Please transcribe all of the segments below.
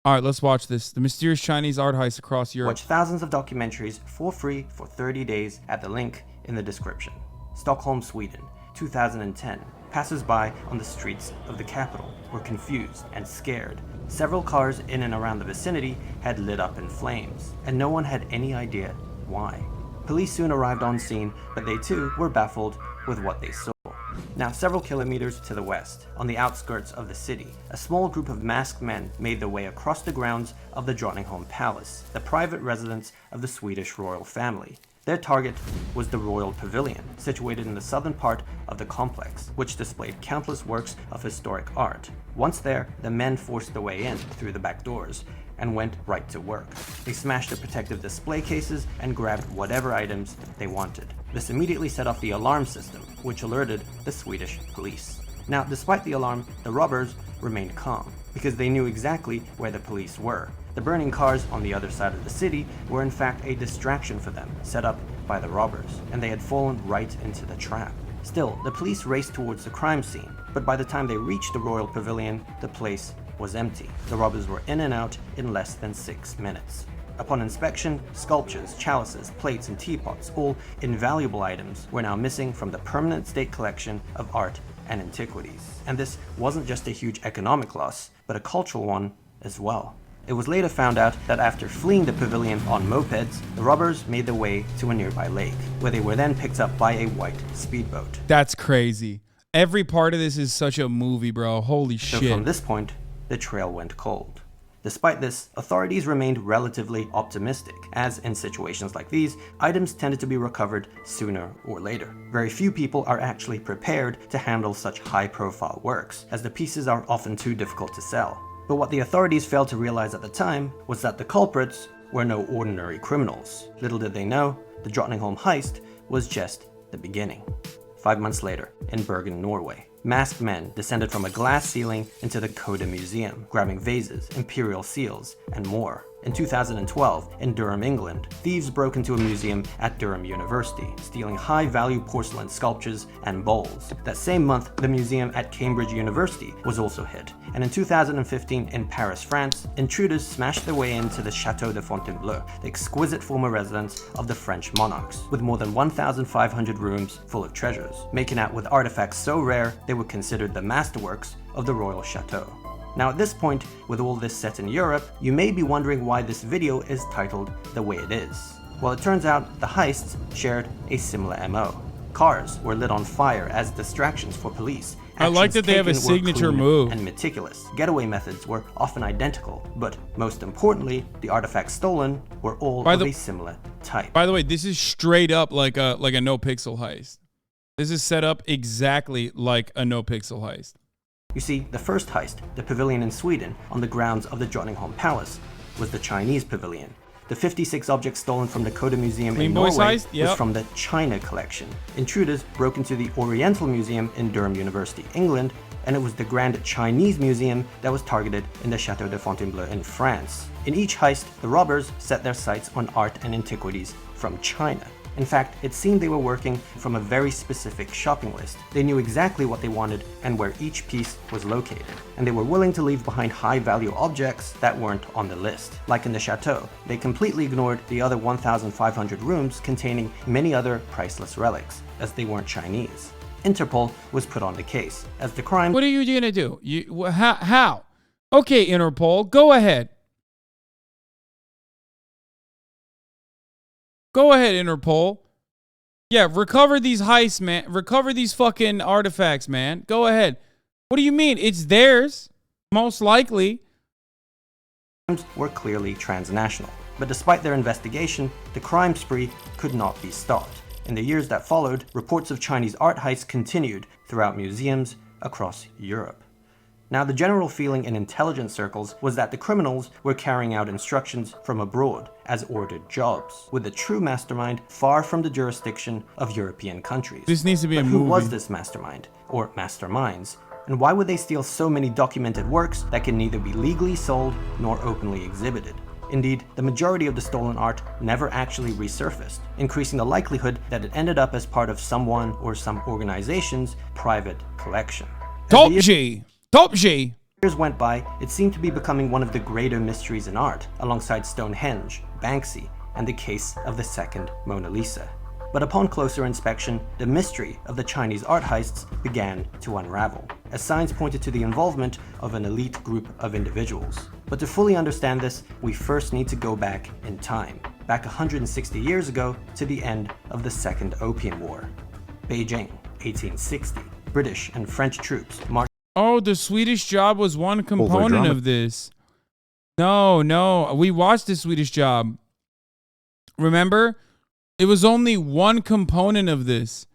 All right, let's watch this. The mysterious Chinese art heist across Europe. Watch thousands of documentaries for free for 30 days at the link in the description. Stockholm, Sweden, 2010. Passers-by on the streets of the capital were confused and scared. Several cars in and around the vicinity had lit up in flames, and no one had any idea why. Police soon arrived on scene, but they too were baffled with what they saw. Now, several kilometers to the west, on the outskirts of the city, a small group of masked men made their way across the grounds of the Drottningholm Palace, the private residence of the Swedish royal family. Their target was the Royal Pavilion, situated in the southern part of the complex, which displayed countless works of historic art. Once there, the men forced their way in through the back doors and went right to work. They smashed the protective display cases and grabbed whatever items they wanted. This immediately set off the alarm system, which alerted the Swedish police. Now, despite the alarm, the robbers remained calm, because they knew exactly where the police were. The burning cars on the other side of the city were in fact a distraction for them, set up by the robbers, and they had fallen right into the trap. Still, the police raced towards the crime scene, but by the time they reached the Royal Pavilion, the place was empty. The robbers were in and out in less than 6 minutes. Upon inspection, sculptures, chalices, plates, and teapots, all invaluable items, were now missing from the permanent state collection of art and antiquities. And this wasn't just a huge economic loss, but a cultural one as well. It was later found out that after fleeing the pavilion on mopeds, the robbers made their way to a nearby lake, where they were then picked up by a white speedboat. That's crazy. Every part of this is such a movie, bro. Holy shit. So from this point, the trail went cold. Despite this, authorities remained relatively optimistic, as in situations like these, items tended to be recovered sooner or later. Very few people are actually prepared to handle such high-profile works, as the pieces are often too difficult to sell. But what the authorities failed to realize at the time was that the culprits were no ordinary criminals. Little did they know, the Drottningholm heist was just the beginning. 5 months later, in Bergen, Norway, masked men descended from a glass ceiling into the Coda Museum, grabbing vases, imperial seals, and more. In 2012, in Durham, England, thieves broke into a museum at Durham University, stealing high-value porcelain sculptures and bowls. That same month, the museum at Cambridge University was also hit. And in 2015, in Paris, France, intruders smashed their way into the Château de Fontainebleau, the exquisite former residence of the French monarchs, with more than 1,500 rooms full of treasures, making out with artifacts so rare they were considered the masterworks of the royal chateau. Now at this point, with all this set in Europe, you may be wondering why this video is titled the way it is. Well, it turns out the heists shared a similar MO. Cars were lit on fire as distractions for police. I like that they have a signature move. And meticulous. Getaway methods were often identical, but most importantly, the artifacts stolen were all of a similar type. By the way, this is straight up like a no pixel heist. This is set up exactly like a no pixel heist. You see, the first heist, the pavilion in Sweden, on the grounds of the Drottningholm Palace, was the Chinese pavilion. The 56 objects stolen from the Coda Museum in Norway was from the China collection. Intruders broke into the Oriental Museum in Durham University, England, and it was the Grand Chinese Museum that was targeted in the Château de Fontainebleau in France. In each heist, the robbers set their sights on art and antiquities from China. In fact, it seemed they were working from a very specific shopping list. They knew exactly what they wanted and where each piece was located, and they were willing to leave behind high-value objects that weren't on the list. Like in the chateau, they completely ignored the other 1,500 rooms containing many other priceless relics, as they weren't Chinese. Interpol was put on the case, as the crime— What are you gonna do? How? Okay, Interpol, go ahead. Go ahead, Interpol. Yeah, recover these heists, man. Recover these fucking artifacts, man. Go ahead. What do you mean? It's theirs, most likely. Were clearly transnational, but despite their investigation, the crime spree could not be stopped. In the years that followed, reports of Chinese art heists continued throughout museums across Europe. Now, the general feeling in intelligence circles was that the criminals were carrying out instructions from abroad as ordered jobs, with the true mastermind far from the jurisdiction of European countries. This needs to be a movie. Who was this mastermind, or masterminds? And why would they steal so many documented works that can neither be legally sold nor openly exhibited? Indeed, the majority of the stolen art never actually resurfaced, increasing the likelihood that it ended up as part of someone or some organization's private collection. Top G! Years went by, it seemed to be becoming one of the greater mysteries in art, alongside Stonehenge, Banksy, and the case of the second Mona Lisa. But upon closer inspection, the mystery of the Chinese art heists began to unravel, as signs pointed to the involvement of an elite group of individuals. But to fully understand this, we first need to go back in time, back 160 years ago to the end of the Second Opium War. Beijing, 1860. British and French troops marched. Oh, the Swedish Job was one component of this. No, we watched the Swedish Job. Remember? It was only one component of this.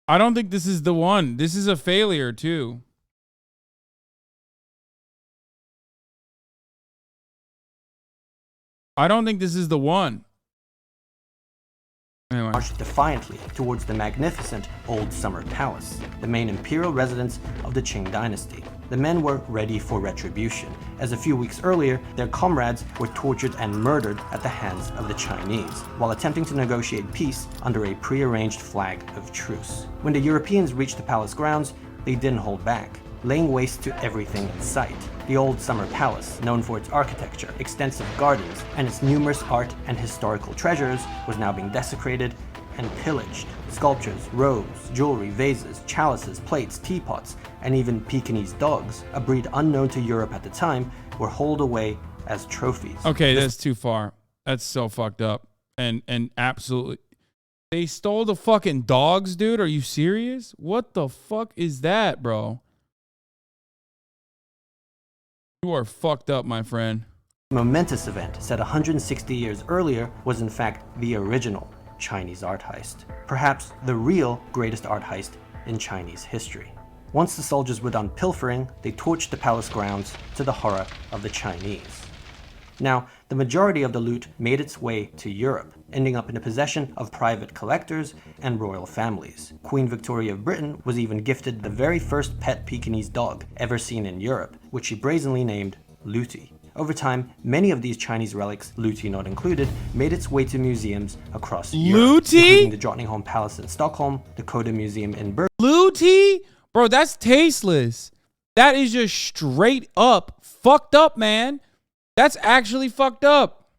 I don't think this is the one. This is a failure too. I don't think this is the one. Anyway. Marched defiantly towards the magnificent Old Summer Palace, the main imperial residence of the Qing dynasty. The men were ready for retribution, as a few weeks earlier, their comrades were tortured and murdered at the hands of the Chinese, while attempting to negotiate peace under a prearranged flag of truce. When the Europeans reached the palace grounds, they didn't hold back, laying waste to everything in sight. The Old Summer Palace, known for its architecture, extensive gardens, and its numerous art and historical treasures, was now being desecrated and pillaged. Sculptures, robes, jewelry, vases, chalices, plates, teapots, and even Pekingese dogs, a breed unknown to Europe at the time, were hauled away as trophies. Okay, that's too far. That's so fucked up. And absolutely. They stole the fucking dogs, dude. Are you serious? What the fuck is that, bro? You are fucked up, my friend. The momentous event set 160 years earlier was in fact the original Chinese art heist. Perhaps the real greatest art heist in Chinese history. Once the soldiers were done pilfering, they torched the palace grounds to the horror of the Chinese. Now, the majority of the loot made its way to Europe, ending up in the possession of private collectors and royal families. Queen Victoria of Britain was even gifted the very first pet Pekingese dog ever seen in Europe, which she brazenly named Looty. Over time, many of these Chinese relics, Looty not included, made its way to museums across Europe, including the Drottningholm Palace in Stockholm, the Coda Museum in Berlin. Looty? Bro, that's tasteless. That is just straight up fucked up, man. That's actually fucked up.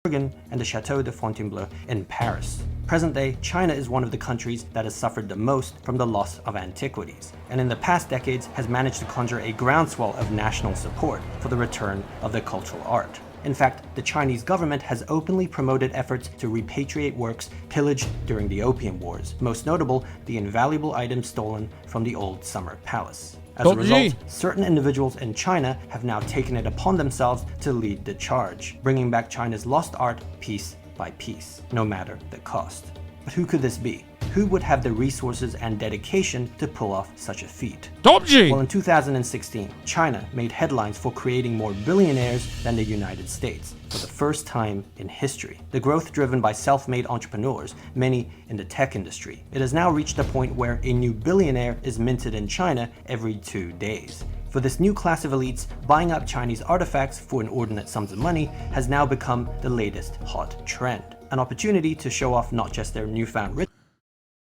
And the Chateau de Fontainebleau in Paris. Present day, China is one of the countries that has suffered the most from the loss of antiquities, and in the past decades has managed to conjure a groundswell of national support for the return of their cultural art. In fact, the Chinese government has openly promoted efforts to repatriate works pillaged during the Opium Wars, most notable the invaluable items stolen from the Old Summer Palace. As a result, certain individuals in China have now taken it upon themselves to lead the charge, bringing back China's lost art piece by piece, no matter the cost. But who could this be? Who would have the resources and dedication to pull off such a feat? Well, in 2016, China made headlines for creating more billionaires than the United States, for the first time in history. The growth driven by self-made entrepreneurs, many in the tech industry. It has now reached a point where a new billionaire is minted in China every 2 days. For this new class of elites, buying up Chinese artifacts for inordinate sums of money has now become the latest hot trend. An opportunity to show off not just their newfound riches.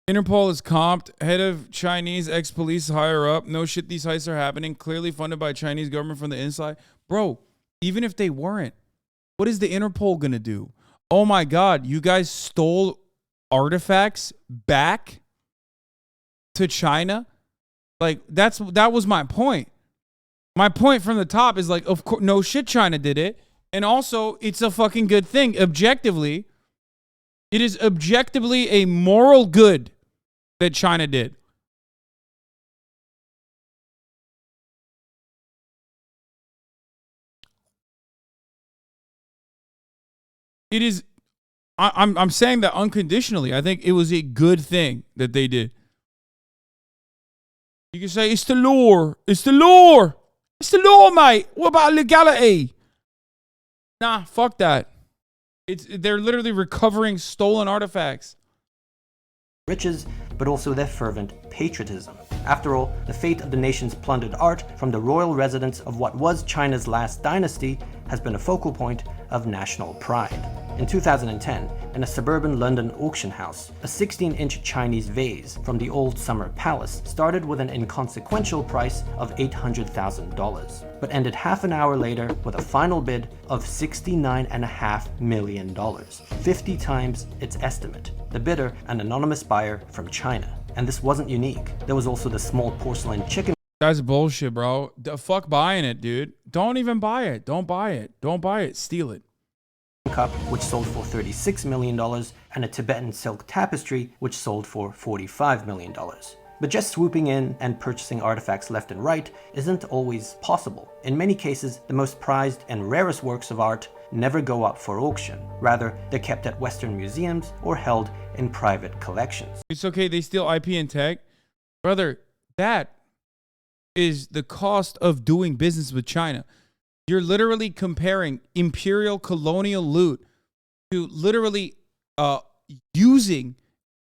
Interpol is comped. Head of Chinese ex-police higher up. No shit, these heists are happening. Clearly funded by Chinese government from the inside. Bro, even if they weren't, what is the Interpol gonna do? Oh my God, you guys stole artifacts back to China? Like, that was my point. My point from the top is like, of course, no shit, China did it. And also, it's a fucking good thing. Objectively, it is objectively a moral good that China did. It is, I'm saying that unconditionally. I think it was a good thing that they did. You can say it's the law. It's the law. It's the law, mate. What about legality? Nah, fuck that. They're literally recovering stolen artifacts. Riches, but also their fervent patriotism. After all, the fate of the nation's plundered art from the royal residence of what was China's last dynasty has been a focal point of national pride. In 2010, in a suburban London auction house, a 16-inch Chinese vase from the old Summer Palace started with an inconsequential price of $800,000, but ended half an hour later with a final bid of $69.5 million, 50 times its estimate. The bidder, an anonymous buyer from China. And this wasn't unique. There was also the small porcelain chicken. That's bullshit, bro. Fuck buying it, dude. Don't even buy it. Don't buy it. Don't buy it. Steal it. Cup, which sold for $36 million, and a Tibetan silk tapestry, which sold for $45 million. But just swooping in and purchasing artifacts left and right isn't always possible. In many cases, the most prized and rarest works of art never go up for auction. Rather, they're kept at Western museums or held in private collections. It's okay, they steal IP and tech. Brother, that is the cost of doing business with China. You're literally comparing imperial colonial loot to literally using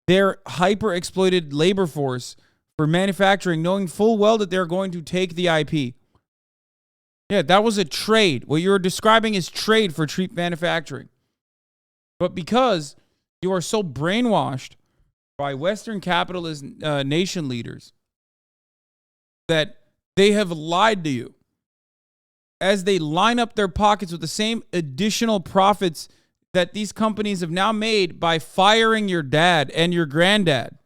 their hyper-exploited labor force for manufacturing, knowing full well that they're going to take the IP. Yeah, that was a trade. What you're describing is trade for cheap manufacturing. But because you are so brainwashed by Western capitalist nation leaders that they have lied to you as they line up their pockets with the same additional profits that these companies have now made by firing your dad and your granddad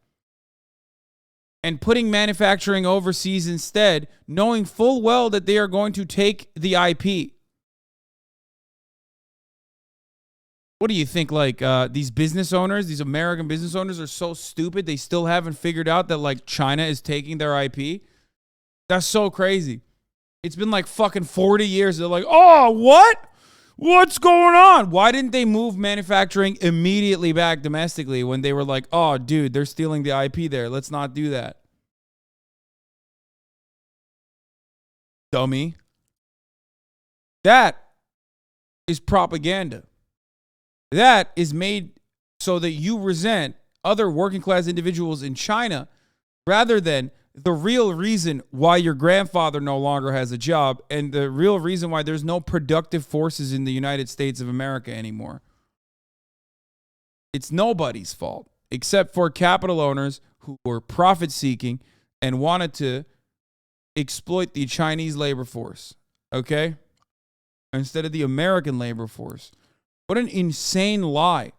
and putting manufacturing overseas instead, knowing full well that they are going to take the IP. What do you think? Like these business owners, these American business owners are so stupid they still haven't figured out that like China is taking their IP? That's so crazy. It's been like fucking 40 years. They're like, oh, what? What's going on? Why didn't they move manufacturing immediately back domestically when they were like, oh, dude, they're stealing the IP there. Let's not do that. Dummy. That is propaganda. That is made so that you resent other working class individuals in China rather than the real reason why your grandfather no longer has a job and the real reason why there's no productive forces in the United States of America anymore. It's nobody's fault except for capital owners who were profit seeking and wanted to exploit the Chinese labor force, okay? Instead of the American labor force. What an insane lie.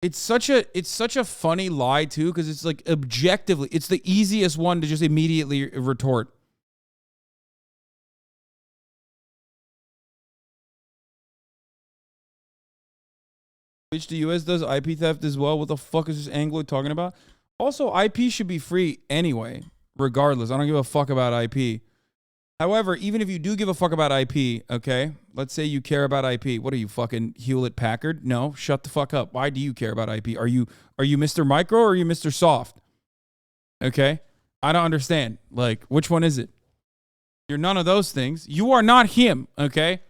It's such a funny lie too, because it's like objectively, it's the easiest one to just immediately retort. Which the US does IP theft as well. What the fuck is this Anglo talking about? Also, IP should be free anyway, regardless. I don't give a fuck about IP. However, even if you do give a fuck about IP, okay? Let's say you care about IP. What are you, fucking Hewlett Packard? No, shut the fuck up. Why do you care about IP? Are you Mr. Micro or are you Mr. Soft? Okay? I don't understand. Like, which one is it? You're none of those things. You are not him, okay?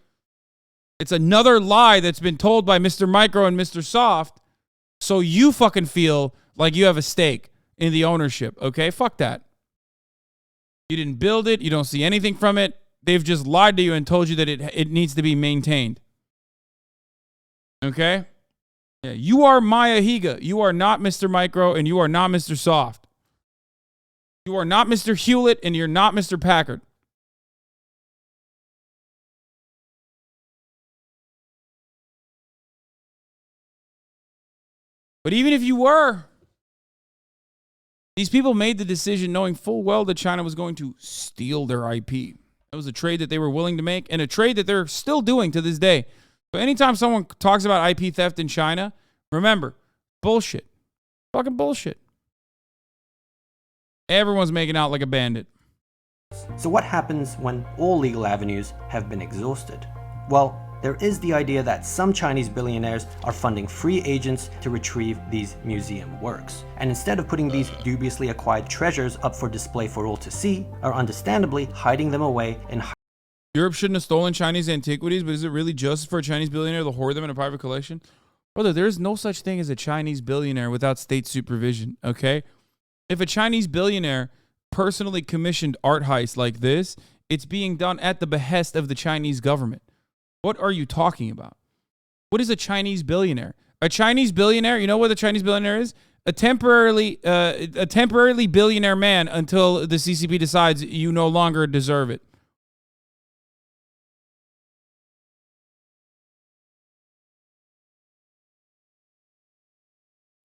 It's another lie that's been told by Mr. Micro and Mr. Soft, so you fucking feel like you have a stake in the ownership, okay? Fuck that. You didn't build it. You don't see anything from it. They've just lied to you and told you that it needs to be maintained. Okay? Yeah, you are Maya Higa. You are not Mr. Micro and you are not Mr. Soft. You are not Mr. Hewlett and you're not Mr. Packard. But even if you were, these people made the decision knowing full well that China was going to steal their IP. That was a trade that they were willing to make and a trade that they're still doing to this day. So anytime someone talks about IP theft in China, remember, bullshit. Fucking bullshit. Everyone's making out like a bandit. So what happens when all legal avenues have been exhausted? Well, there is the idea that some Chinese billionaires are funding free agents to retrieve these museum works. And instead of putting these dubiously acquired treasures up for display for all to see, are understandably hiding them away in... Europe shouldn't have stolen Chinese antiquities, but is it really just for a Chinese billionaire to hoard them in a private collection? Brother, there's no such thing as a Chinese billionaire without state supervision, okay? If a Chinese billionaire personally commissioned art heists like this, it's being done at the behest of the Chinese government. What are you talking about? What is a Chinese billionaire? A Chinese billionaire, you know what a Chinese billionaire is? A temporarily billionaire man until the CCP decides you no longer deserve it.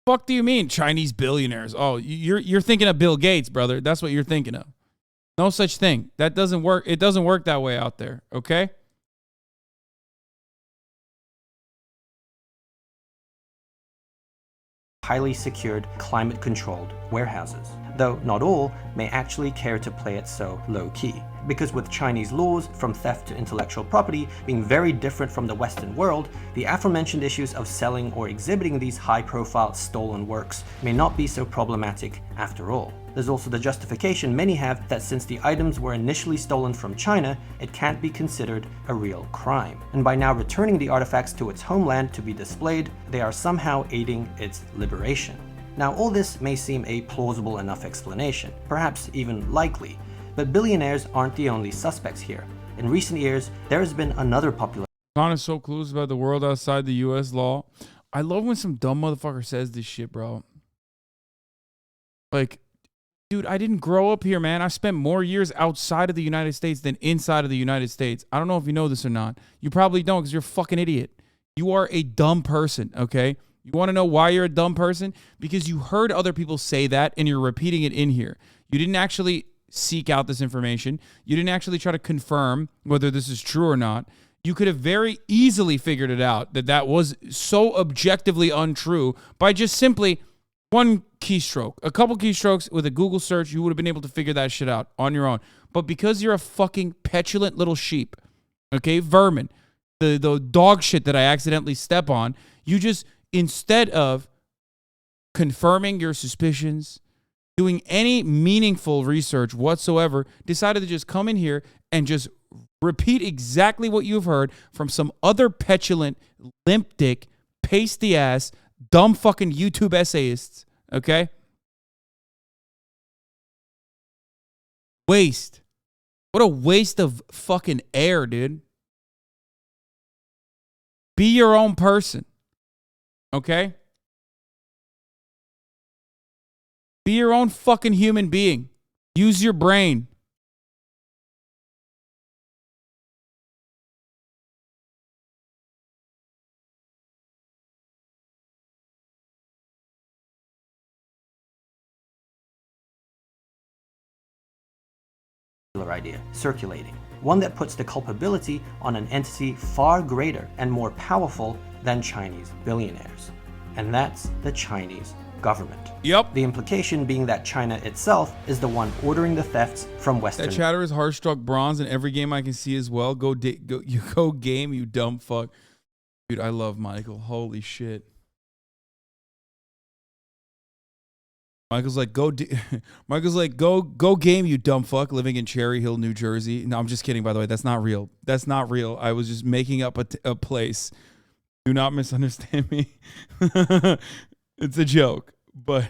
Fuck do you mean Chinese billionaires? Oh, you're thinking of Bill Gates, brother. That's what you're thinking of. No such thing. That doesn't work. It doesn't work that way out there, okay? Highly secured, climate-controlled warehouses, though not all may actually care to play it so low-key. Because with Chinese laws, from theft to intellectual property, being very different from the Western world, the aforementioned issues of selling or exhibiting these high-profile stolen works may not be so problematic after all. There's also the justification many have that since the items were initially stolen from China, it can't be considered a real crime. And by now returning the artifacts to its homeland to be displayed, they are somehow aiding its liberation. Now, all this may seem a plausible enough explanation, perhaps even likely, but billionaires aren't the only suspects here. In recent years, there has been another popular... Khan is so clueless about the world outside the U.S. law. I love when some dumb motherfucker says this shit, bro. Like, dude, I didn't grow up here, man. I spent more years outside of the United States than inside of the United States. I don't know if you know this or not. You probably don't because you're a fucking idiot. You are a dumb person, okay? You want to know why you're a dumb person? Because you heard other people say that and you're repeating it in here. You didn't actually seek out this information. You didn't actually try to confirm whether this is true or not. You could have very easily figured it out that that was so objectively untrue by just simply one keystroke. A couple keystrokes with a Google search, you would have been able to figure that shit out on your own. But because you're a fucking petulant little sheep, okay, vermin, the dog shit that I accidentally step on, you just, instead of confirming your suspicions, doing any meaningful research whatsoever, decided to just come in here and just repeat exactly what you've heard from some other petulant, limp dick, pasty ass, dumb fucking YouTube essayists, okay? Waste. What a waste of fucking air, dude. Be your own person, okay? Be your own fucking human being. Use your brain. idea circulating, one that puts the culpability on an entity far greater and more powerful than Chinese billionaires. And that's the Chinese government. Yep. The implication being that China itself is the one ordering the thefts from Western... That chatter is Heartstruck bronze in every game I can see as well. Go game, you dumb fuck. Dude, I love Michael. Holy shit. Michael's like, go game, you dumb fuck, living in Cherry Hill, New Jersey. No, I'm just kidding, by the way. That's not real. That's not real. I was just making up a place. Do not misunderstand me. It's a joke, but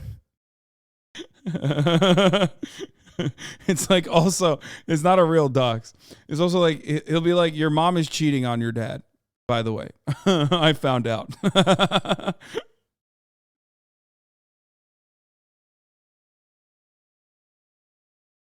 it's like also, it's not a real dox. It's also like, he'll be like, your mom is cheating on your dad, by the way. I found out.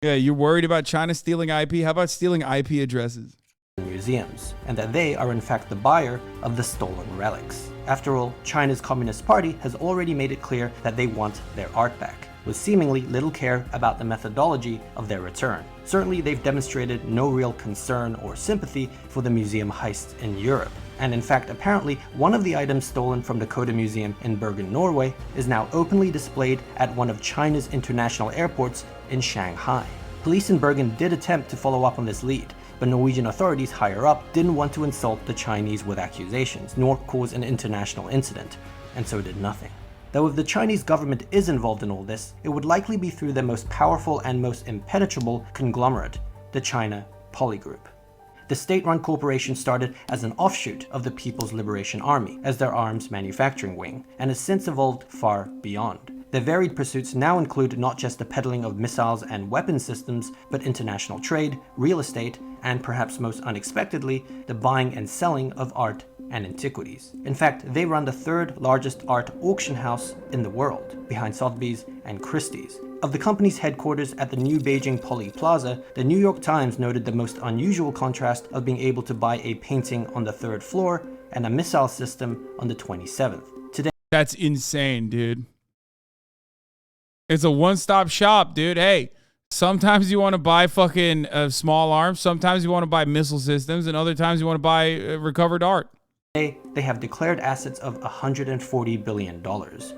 Yeah, you're worried about China stealing IP? How about stealing IP addresses? Museums, and that they are in fact the buyer of the stolen relics. After all, China's Communist Party has already made it clear that they want their art back, with seemingly little care about the methodology of their return. Certainly, they've demonstrated no real concern or sympathy for the museum heists in Europe. And in fact, apparently, one of the items stolen from the Coda Museum in Bergen, Norway, is now openly displayed at one of China's international airports in Shanghai. Police in Bergen did attempt to follow up on this lead, but Norwegian authorities higher up didn't want to insult the Chinese with accusations, nor cause an international incident, and so did nothing. Though if the Chinese government is involved in all this, it would likely be through their most powerful and most impenetrable conglomerate, the China Poly Group. The state-run corporation started as an offshoot of the People's Liberation Army as their arms manufacturing wing, and has since evolved far beyond. Their varied pursuits now include not just the peddling of missiles and weapon systems, but international trade, real estate, and perhaps most unexpectedly, the buying and selling of art and antiquities. In fact, they run the third largest art auction house in the world, behind Sotheby's and Christie's. Of the company's headquarters at the new Beijing Poly Plaza, the New York Times noted the most unusual contrast of being able to buy a painting on the 3rd floor and a missile system on the 27th. Today, that's insane, dude. It's a one-stop shop, dude. Hey, sometimes you want to buy fucking small arms, sometimes you want to buy missile systems, and other times you want to buy recovered art. they have declared assets of $140 billion,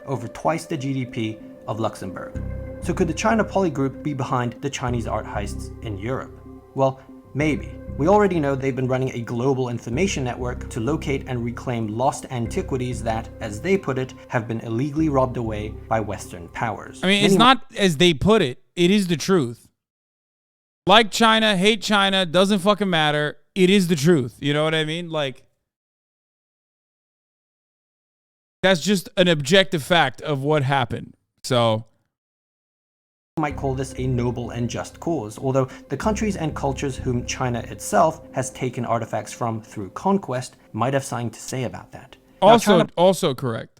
over twice the GDP of Luxembourg. So could the China Poly Group be behind the Chinese art heists in Europe? Well, maybe. We already know they've been running a global information network to locate and reclaim lost antiquities that, as they put it, have been illegally robbed away by Western powers. I mean, it's not as they put it. It is the truth. Like China, hate China, doesn't fucking matter. It is the truth. You know what I mean? Like, that's just an objective fact of what happened. So might call this a noble and just cause, although the countries and cultures whom China itself has taken artifacts from through conquest might have something to say about that. Also correct.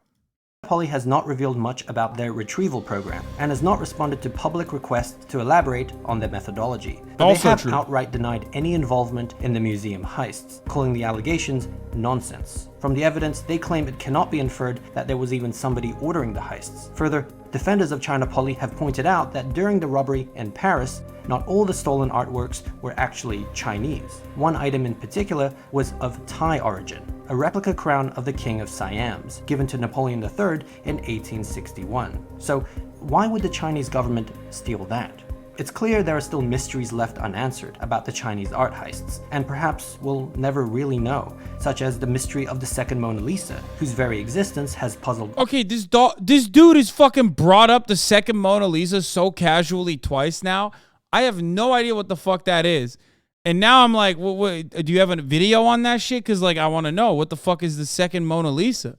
Poly has not revealed much about their retrieval program and has not responded to public requests to elaborate on their methodology. But they have outright denied any involvement in the museum heists, calling the allegations nonsense. From the evidence, they claim it cannot be inferred that there was even somebody ordering the heists. Further, defenders of China Poly have pointed out that during the robbery in Paris, not all the stolen artworks were actually Chinese. One item in particular was of Thai origin, a replica crown of the King of Siams, given to Napoleon III in 1861. So why would the Chinese government steal that? It's clear there are still mysteries left unanswered about the Chinese art heists, and perhaps we'll never really know, such as the mystery of the second Mona Lisa, whose very existence has puzzled. Okay, this dude has fucking brought up the second Mona Lisa so casually twice now. I have no idea what the fuck that is. And now I'm like, what, do you have a video on that shit? Because, like, I want to know, what the fuck is the second Mona Lisa?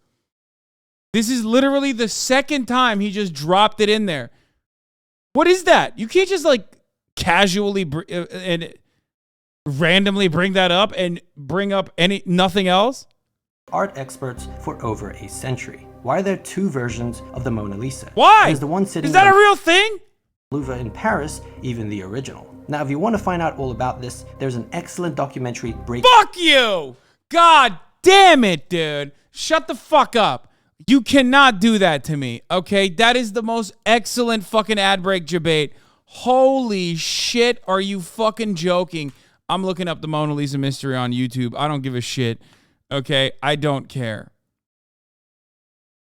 This is literally the second time he just dropped it in there. What is that? You can't just, like, casually and randomly bring that up and bring up nothing else? Art experts for over a century. Why are there two versions of the Mona Lisa? Why? Is the one sitting is that a real thing? Louvre in Paris even the original? Now, if you want to find out all about this, there's an excellent documentary Fuck you! God damn it, dude. Shut the fuck up. You cannot do that to me, okay? That is the most excellent fucking ad break debate. Holy shit, are you fucking joking? I'm looking up the Mona Lisa mystery on YouTube. I don't give a shit, okay? I don't care.